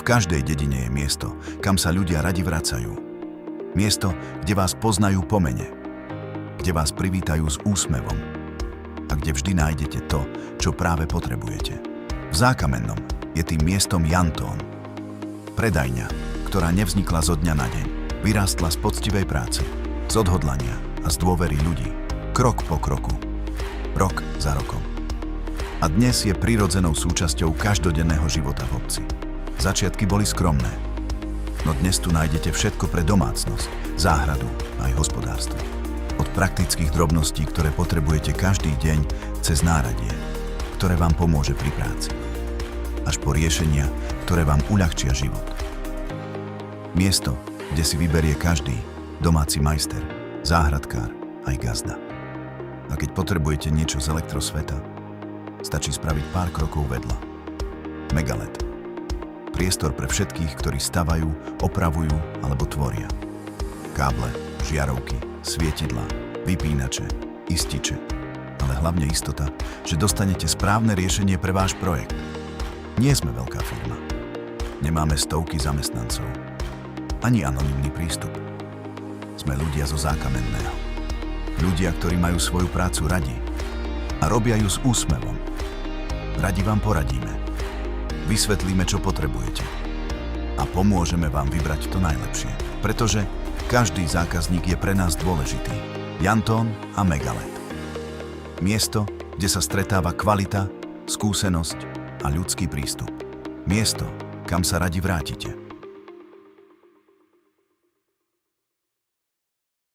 V každej dedine je miesto, kam sa ľudia radi vracajú. Miesto, kde vás poznajú po mene, kde vás privítajú s úsmevom a kde vždy nájdete to, čo práve potrebujete. V Zákamennom je tým miestom Jantón. Predajňa, ktorá nevznikla zo dňa na deň, vyrástla z poctivej práce, z odhodlania a z dôvery ľudí, krok po kroku, rok za rokom. A dnes je prirodzenou súčasťou každodenného života v obci. Začiatky boli skromné, no dnes tu nájdete všetko pre domácnosť, záhradu a aj hospodárstvo. Od praktických drobností, ktoré potrebujete každý deň, cez náradie, ktoré vám pomôže pri práci, až po riešenia, ktoré vám uľahčia život. Miesto, kde si vyberie každý, domáci majster, záhradkár aj gazda. A keď potrebujete niečo z elektrosveta, stačí spraviť pár krokov vedľa. Megalet. Priestor pre všetkých, ktorí stavajú, opravujú alebo tvoria. Káble, žiarovky, svietidlá, vypínače, ističe, ale hlavne istota, že dostanete správne riešenie pre váš projekt. Nie sme veľká firma. Nemáme stovky zamestnancov. Ani anonymný prístup. Sme ľudia zo Zákamenného. Ľudia, ktorí majú svoju prácu radi a robia ju s úsmevom. Radi vám poradíme. Vysvetlíme, čo potrebujete. A pomôžeme vám vybrať to najlepšie. Pretože každý zákazník je pre nás dôležitý. Jantón a Megalet. Miesto, kde sa stretáva kvalita, skúsenosť a ľudský prístup. Miesto, kam sa radi vrátite.